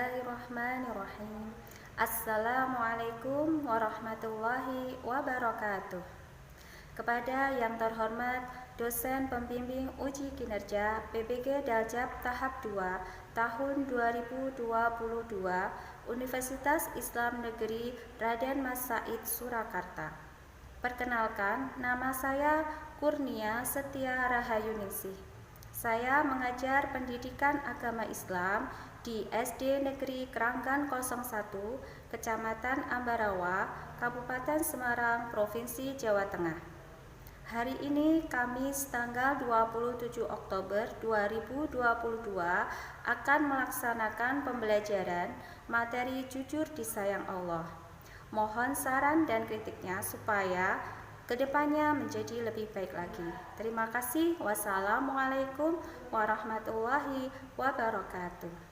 Bismillahirrahmanirrahim. Assalamualaikum warahmatullahi wabarakatuh. Kepada yang terhormat dosen pembimbing uji kinerja PBG Daljab tahap 2 tahun 2022 Universitas Islam Negeri Raden Mas Said Surakarta. Perkenalkan, nama saya Kurnia Setia Rahayuningsih. Saya mengajar pendidikan agama Islam di SD Negeri Keranggan 01, Kecamatan Ambarawa, Kabupaten Semarang, Provinsi Jawa Tengah. Hari ini Kamis tanggal 27 Oktober 2022 akan melaksanakan pembelajaran materi jujur disayang Allah. Mohon saran dan kritiknya supaya kedepannya menjadi lebih baik lagi. Terima kasih. Wassalamualaikum warahmatullahi wabarakatuh.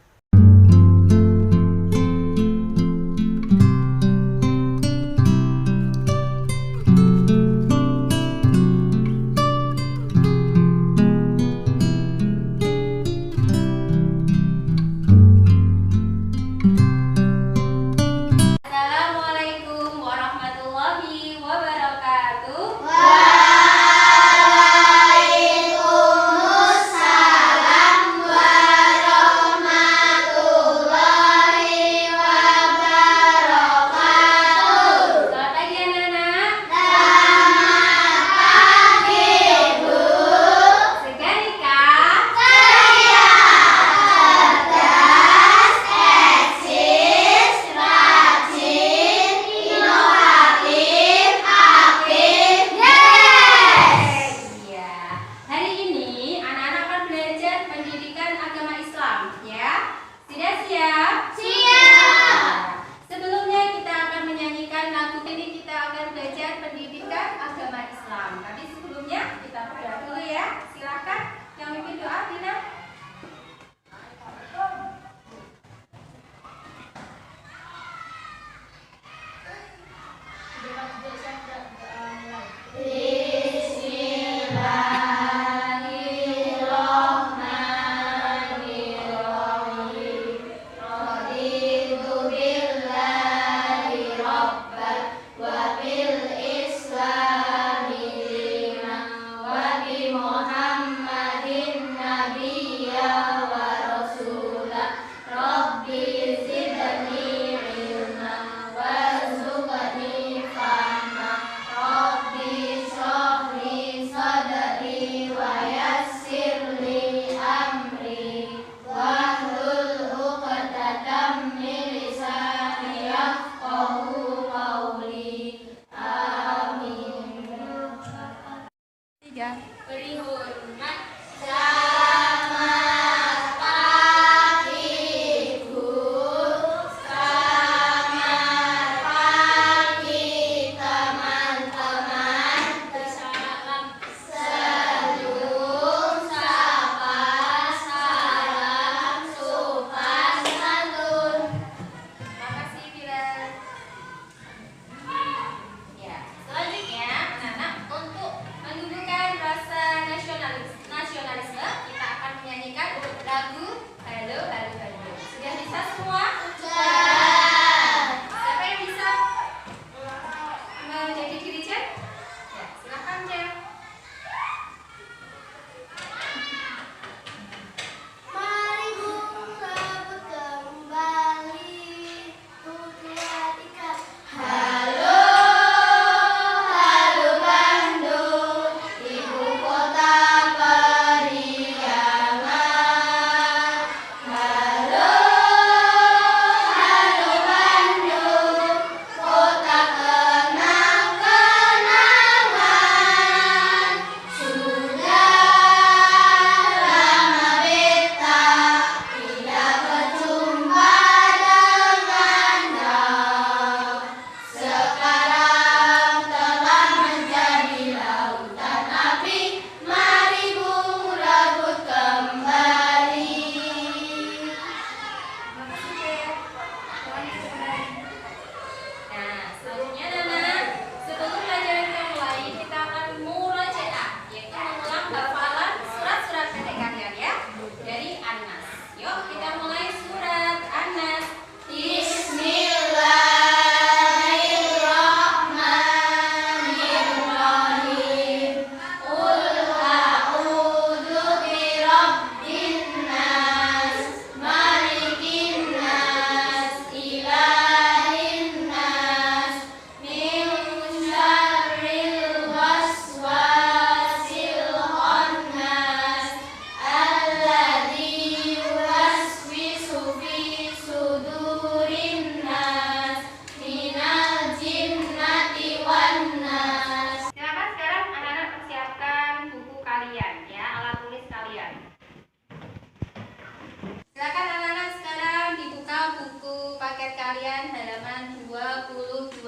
paket kalian halaman 22.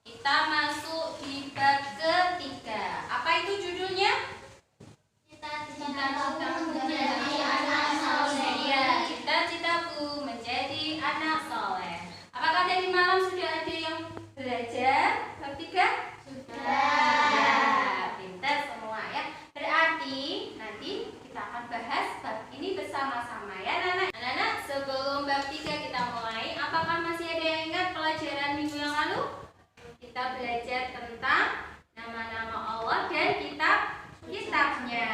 Kita masuk di bab ketiga. Apa itu judulnya? Cita-citaku menjadi anak soleh. Iya, cita-citaku menjadi anak soleh. Apakah tadi malam sudah ada yang belajar bab 3? Sudah. Ya, pintar semua ya. Berarti nanti kita akan bahas bab ini bersama-sama ya, anak-anak. Anak-anak, sebelum bab 3 kita mulai, apakah masih ada yang ingat pelajaran minggu yang lalu? Kita belajar tentang nama-nama Allah dan kitabnya.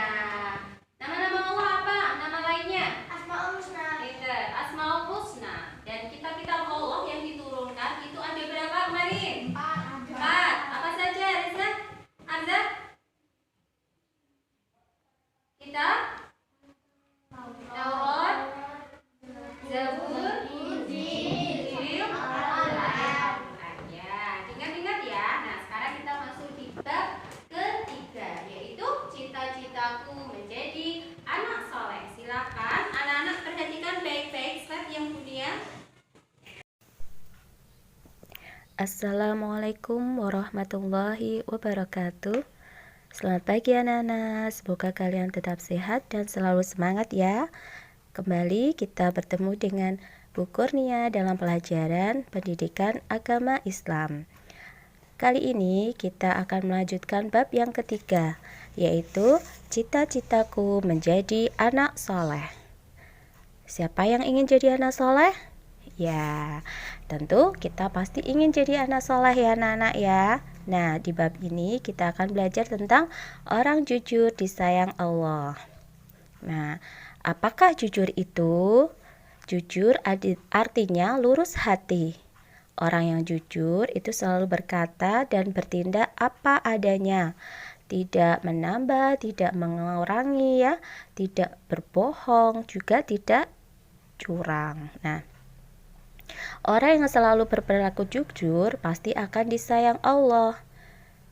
Nama-nama Allah apa? Nama lainnya? Asmaul Husna. Pintar, Asmaul Husna. Dan kitab-kitab Allah yang diturunkan itu ada berapa kemarin? 4. Apa saja, Reza? Arza? Kitab Taurat, Zabur, Injil, Al-Quran. Ya, ingat-ingat ya. Nah, sekarang kita masuk di bab ketiga, yaitu cita-citaku menjadi anak soleh. Silakan anak-anak perhatikan baik-baik slide yang mulia. Assalamualaikum warahmatullahi wabarakatuh. Selamat pagi anak-anak, semoga kalian tetap sehat dan selalu semangat ya. Kembali kita bertemu dengan Bu Kurnia dalam pelajaran Pendidikan Agama Islam. Kali ini kita akan melanjutkan bab yang ketiga, yaitu cita-citaku menjadi anak soleh. Siapa yang ingin jadi anak soleh? Ya, tentu kita pasti ingin jadi anak soleh ya anak-anak ya. Nah, di bab ini kita akan belajar tentang orang jujur disayang Allah. Nah, apakah jujur itu? Jujur artinya lurus hati. Orang yang jujur itu selalu berkata dan bertindak apa adanya. Tidak menambah, tidak mengurangi ya, tidak berbohong, juga tidak curang. Nah, orang yang selalu berperilaku jujur pasti akan disayang Allah.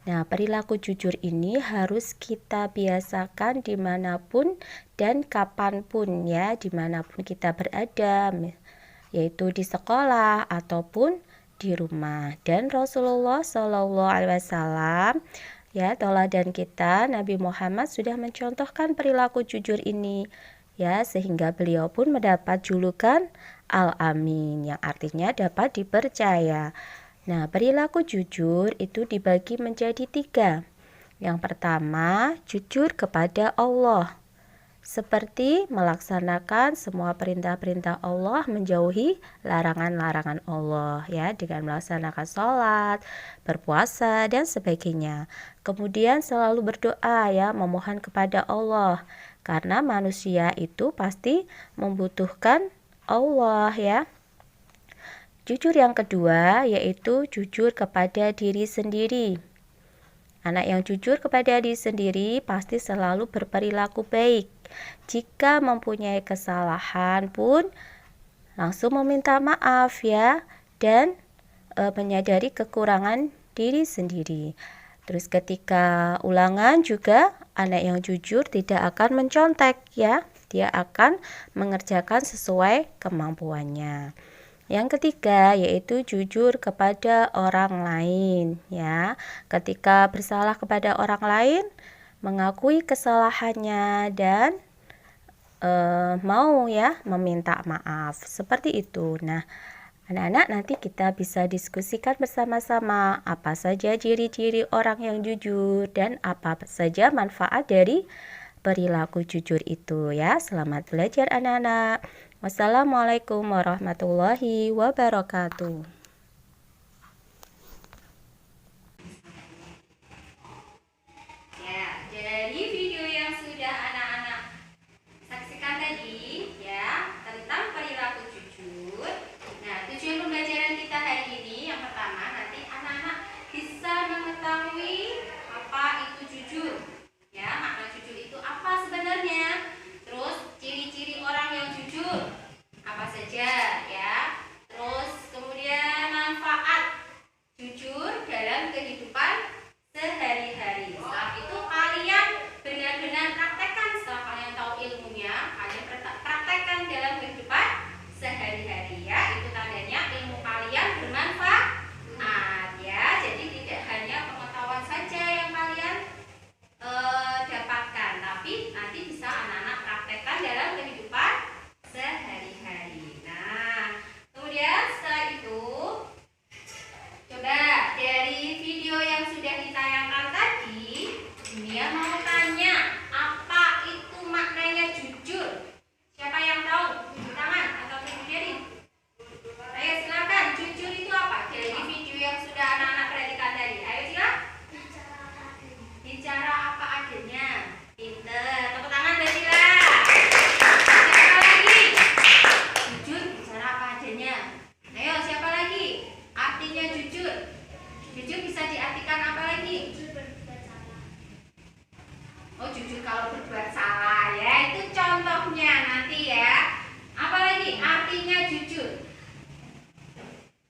Nah, perilaku jujur ini harus kita biasakan dimanapun dan kapanpun ya, dimanapun kita berada, yaitu di sekolah ataupun di rumah. Dan Rasulullah SAW ya, tauladan kita Nabi Muhammad sudah mencontohkan perilaku jujur ini ya, sehingga beliau pun mendapat julukan Al-Amin yang artinya dapat dipercaya. Nah, perilaku jujur itu dibagi menjadi 3. Yang pertama, jujur kepada Allah, seperti melaksanakan semua perintah-perintah Allah, menjauhi larangan-larangan Allah ya, dengan melaksanakan sholat, berpuasa dan sebagainya. Kemudian selalu berdoa ya, memohon kepada Allah, karena manusia itu pasti membutuhkan Allah ya. Jujur yang kedua yaitu jujur kepada diri sendiri. Anak yang jujur kepada diri sendiri pasti selalu berperilaku baik. Jika mempunyai kesalahan pun langsung meminta maaf ya, dan menyadari kekurangan diri sendiri. Terus ketika ulangan juga anak yang jujur tidak akan mencontek ya. Dia akan mengerjakan sesuai kemampuannya. Yang ketiga yaitu jujur kepada orang lain ya. Ketika bersalah kepada orang lain, mengakui kesalahannya dan mau ya meminta maaf. Seperti itu. Nah, anak-anak nanti kita bisa diskusikan bersama-sama apa saja ciri-ciri orang yang jujur dan apa saja manfaat dari perilaku jujur itu ya. Selamat belajar anak-anak. Wassalamualaikum warahmatullahi wabarakatuh. Ya, dari video yang sudah anak-anak saksikan tadi ya, tentang perilaku jujur. Nah, tujuan pembelajaran kita hari ini yang pertama, nanti anak-anak bisa mengetahui apa itu jujur. Ya, makna jujur itu apa sebenarnya? Terus ciri-ciri orang yang jujur apa saja ya? Terus kemudian jujur. Jujur bisa diartikan apa lagi? Oh, jujur kalau berbuat salah ya. Itu contohnya nanti ya. Apa lagi artinya jujur?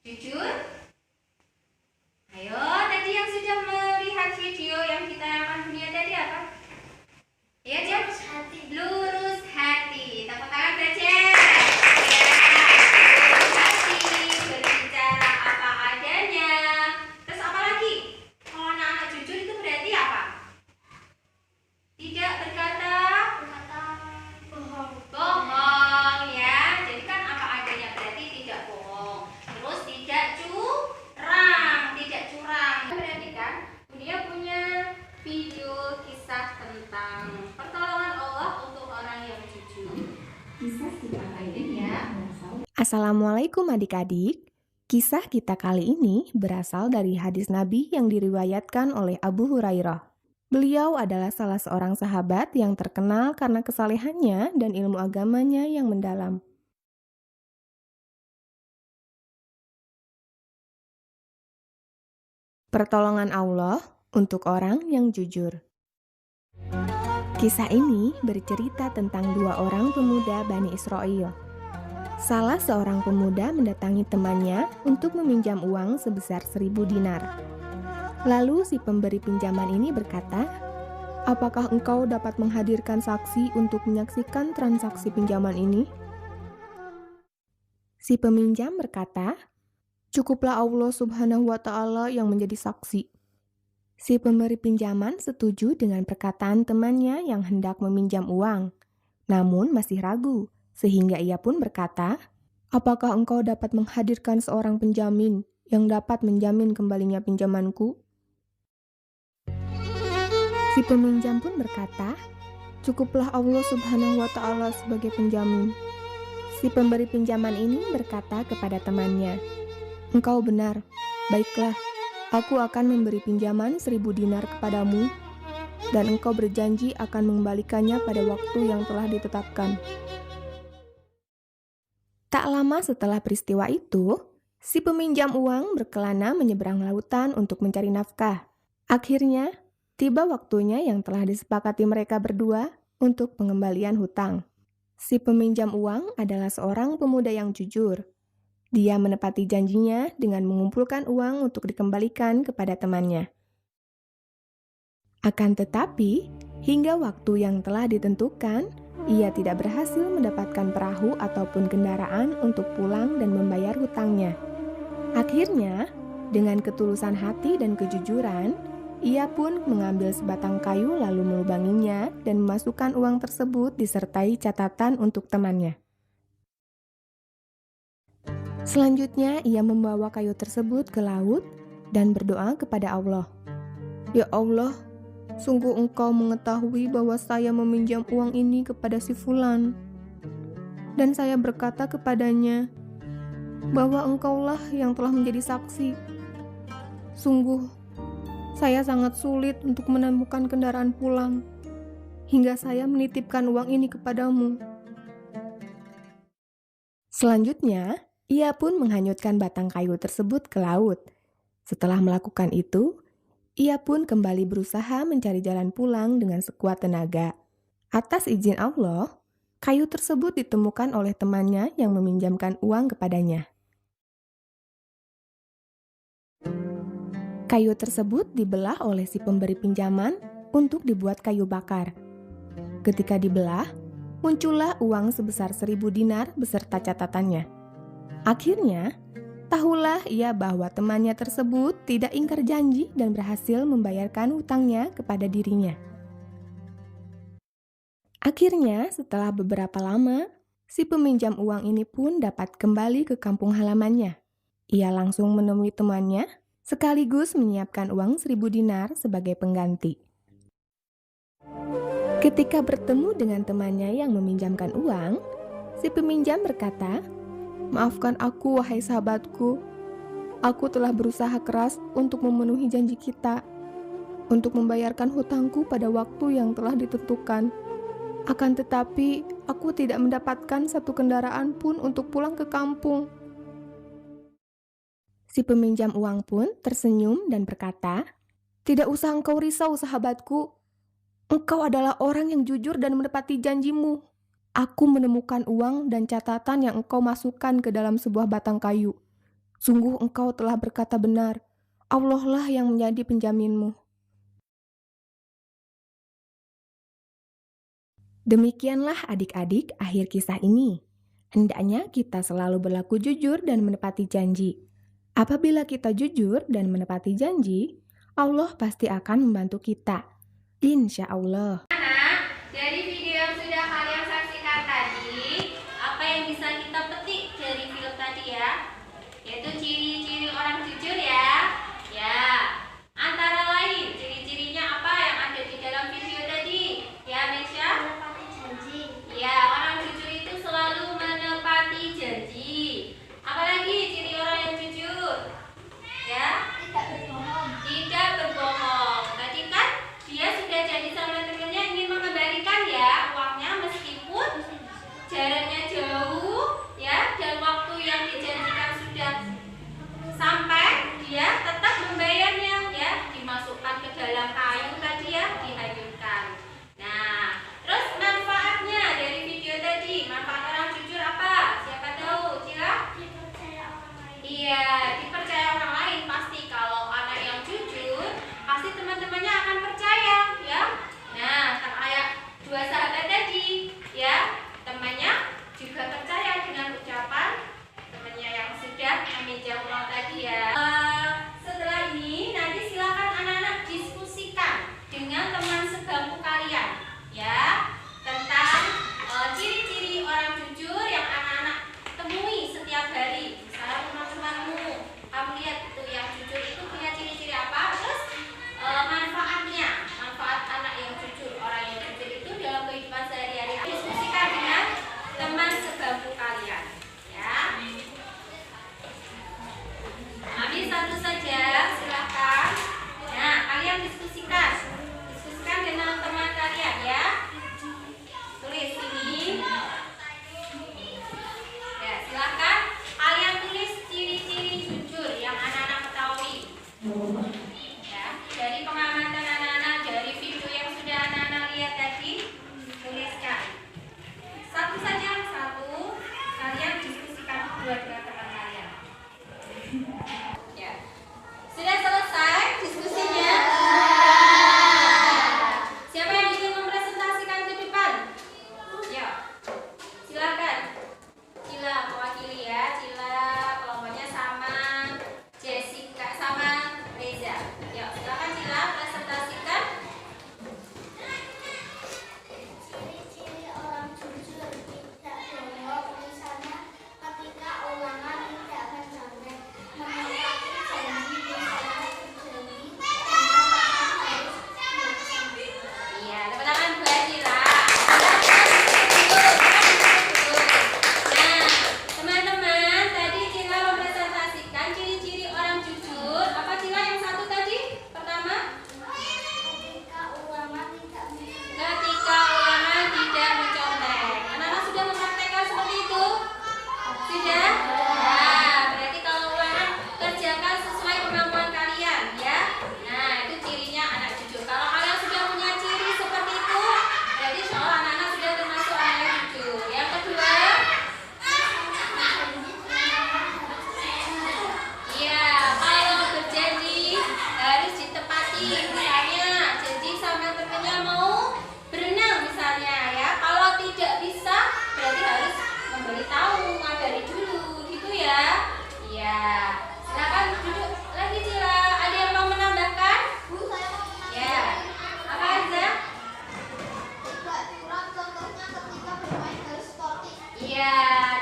Jujur. Ayo, tadi yang sudah melihat video yang kita akan punya tadi apa? Ya, Jam? Lurus hati. Tepuk tangan belajar. Ya, lurus hati, berbicara apa adanya. Terus apa lagi? Kalau anak-anak jujur itu berarti apa? Tidak berkata bohong ya. Jadi kan apa adanya berarti tidak bohong. Terus tidak curang. Berarti kan dunia punya video kisah tentang pertolongan Allah untuk orang yang jujur. Kisah kita kali ini ya. Assalamualaikum adik-adik. Kisah kita kali ini berasal dari hadis Nabi yang diriwayatkan oleh Abu Hurairah. Beliau adalah salah seorang sahabat yang terkenal karena kesalehannya dan ilmu agamanya yang mendalam. Pertolongan Allah untuk orang yang jujur. Kisah ini bercerita tentang dua orang pemuda Bani Israel. Salah seorang pemuda mendatangi temannya untuk meminjam uang sebesar 1.000 dinar. Lalu si pemberi pinjaman ini berkata, "Apakah engkau dapat menghadirkan saksi untuk menyaksikan transaksi pinjaman ini?" Si peminjam berkata, "Cukuplah Allah Subhanahu wa Ta'ala yang menjadi saksi." Si pemberi pinjaman setuju dengan perkataan temannya yang hendak meminjam uang, namun masih ragu, sehingga ia pun berkata, "Apakah engkau dapat menghadirkan seorang penjamin yang dapat menjamin kembalinya pinjamanku?" Si peminjam pun berkata, "Cukuplah Allah Subhanahu wa Ta'ala sebagai penjamin." Si pemberi pinjaman ini berkata kepada temannya, "Engkau benar, baiklah, aku akan memberi pinjaman 1.000 dinar kepadamu, dan engkau berjanji akan mengembalikannya pada waktu yang telah ditetapkan." Tak lama setelah peristiwa itu, si peminjam uang berkelana menyeberang lautan untuk mencari nafkah. Akhirnya, tiba waktunya yang telah disepakati mereka berdua untuk pengembalian hutang. Si peminjam uang adalah seorang pemuda yang jujur. Dia menepati janjinya dengan mengumpulkan uang untuk dikembalikan kepada temannya. Akan tetapi, hingga waktu yang telah ditentukan, ia tidak berhasil mendapatkan perahu ataupun kendaraan untuk pulang dan membayar hutangnya. Akhirnya, dengan ketulusan hati dan kejujuran, ia pun mengambil sebatang kayu lalu melubanginya dan memasukkan uang tersebut disertai catatan untuk temannya. Selanjutnya, ia membawa kayu tersebut ke laut dan berdoa kepada Allah. "Ya Allah, sungguh engkau mengetahui bahwa saya meminjam uang ini kepada si Fulan. Dan saya berkata kepadanya bahwa engkaulah yang telah menjadi saksi. Sungguh, saya sangat sulit untuk menemukan kendaraan pulang, hingga saya menitipkan uang ini kepadamu." Selanjutnya, ia pun menghanyutkan batang kayu tersebut ke laut. Setelah melakukan itu, ia pun kembali berusaha mencari jalan pulang dengan sekuat tenaga. Atas izin Allah, kayu tersebut ditemukan oleh temannya yang meminjamkan uang kepadanya. Kayu tersebut dibelah oleh si pemberi pinjaman untuk dibuat kayu bakar. Ketika dibelah, muncullah uang sebesar 1.000 dinar beserta catatannya. Akhirnya, tahulah ia bahwa temannya tersebut tidak ingkar janji dan berhasil membayarkan hutangnya kepada dirinya. Akhirnya, setelah beberapa lama, si peminjam uang ini pun dapat kembali ke kampung halamannya. Ia langsung menemui temannya, sekaligus menyiapkan uang 1.000 dinar sebagai pengganti. Ketika bertemu dengan temannya yang meminjamkan uang, si peminjam berkata, "Maafkan aku, wahai sahabatku. Aku telah berusaha keras untuk memenuhi janji kita, untuk membayarkan hutangku pada waktu yang telah ditentukan. Akan tetapi, aku tidak mendapatkan satu kendaraan pun untuk pulang ke kampung." Si peminjam uang pun tersenyum dan berkata, "Tidak usah engkau risau, sahabatku. Engkau adalah orang yang jujur dan menepati janjimu. Aku menemukan uang dan catatan yang engkau masukkan ke dalam sebuah batang kayu. Sungguh engkau telah berkata benar. Allah lah yang menjadi penjaminmu." Demikianlah adik-adik akhir kisah ini. Hendaknya kita selalu berlaku jujur dan menepati janji. Apabila kita jujur dan menepati janji, Allah pasti akan membantu kita. Insya Allah. Dari video yang sudah kalian saksikan tadi, apa yang bisa kita petik dari film tadi ya? Yaitu ciri-ciri orang jujur ya. Ya, antara lain ciri-cirinya apa yang ada di dalam video tadi? Ya, Mesya? Menepati janji. Ya, orang jujur itu selalu menepati janji. Apalagi ciri orang yang jujur? Ya, Tidak berbohong. tidak berbohong. Tadi kan dia sudah janji sama temennya ingin mengembalikan ya uangnya meskipun jaraknya jauh ya, dan waktu yang dijanjikan sudah sampai, dia tetap membayarnya ya, dimasukkan ke dalam kayu tadi ya, dihanyutkan. Nah, terus manfaatnya dari video tadi, manfaat orang jujur apa? Siapa tahu? Cila? Dipercaya orang lain. Iya, dipercaya orang lain pasti. Kalau anak yang jujur, pasti teman-temannya akan percaya, ya. Nah, kayak dua sahabat tadi, ya, temannya juga percaya dengan ucapan temannya yang sudah meminjam uang tadi, ya. Setelah ini, nanti silakan anak-anak diskusikan dengan teman sebangku kalian, ya, tentang ciri-ciri orang jujur yang anak-anak temui setiap hari. Misalnya teman-temanmu, kamu lihat itu yang jujur itu punya ciri-ciri apa, terus manfaatnya, manfaat anak yang jujur, orang yang jujur itu dalam kehidupan sehari-hari. Diskusikan dengan teman sebangku kalian, ya. Mami satu saja, silakan. Nah, kalian diskusikan dengan teman kalian ya. Tulis sini. Ya, silakan kalian tulis ciri-ciri jujur yang anak-anak ketahui. Ya, dari pengamatan anak-anak, dari video yang sudah anak-anak lihat tadi, tuliskan. Satu saja, satu. Kalian diskusikan dua dengan teman kalian. Ya. Sudah selesai diskusinya? Siapa yang ingin mempresentasikan ke depan? Ya. Silakan. Cila mewakili ya. Cila kelompoknya sama Jessica sama Reza. Ya, silakan Cila presentasikan. Ciri-ciri orang jujur tidak bohong. Misalnya ketika ulangan tidak menjamin, menepati janji, misalnya terjadi dan harus dilaksanakan. Iya, tepuk tangan buat Cila. Nah, teman-teman, tadi Cila mempresentasikan ciri-ciri orang jujur. Apa Cila yang satu tadi? Pertama, Ketika ulangan tidak menjamin. ketika ulangan tidak mencontek. Anak-anak sudah mempraktekkan seperti itu? Sudah? Nah, berarti kalau ulangan kerjakan sesuai kemampuan kalian ya. Nah, itu cirinya anak jujur. Kalau kalian sudah punya ciri seperti itu, berarti insya Allah anak-anak sudah termasuk anak yang jujur. Yang kedua, iya, kalau berjanji harus ditepati. Misalnya janji sama temennya mau berenang misalnya ya. Kalau tidak bisa, berarti harus memberitahu, ngabari dulu gitu ya. Iya. Silakan duduk lagi Cila. Ada yang mau menambahkan? Bu, saya mau menambahkan. Ya. Apa aja? Tidak curang, contohnya ketika bermain harus sportif. Iya,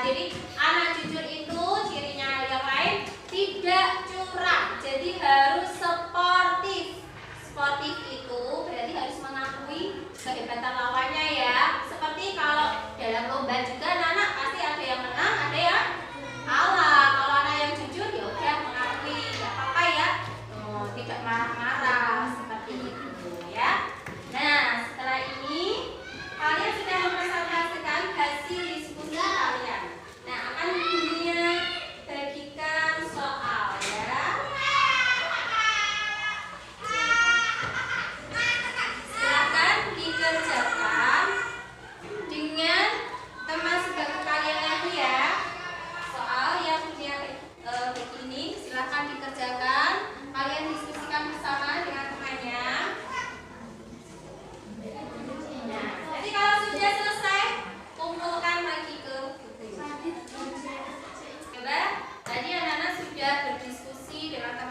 jadi anak jujur itu cirinya yang lain tidak curang, jadi harus sportif. Sportif itu berarti harus mengakui kehebatan lawannya ya. Seperti kalau dalam lomba juga anak-anak pasti ada yang menang, ada yang kalah. Kalau anak yang jujur ya udah mengakui, nggak apa-apa ya. Tidak marah-marah seperti itu ya. Nah, setelah ini kalian sudah mempresentasikan hasil diskusi kalian. Nah, akan dunia bagikan soal ya. sudah berdiskusi dengan teman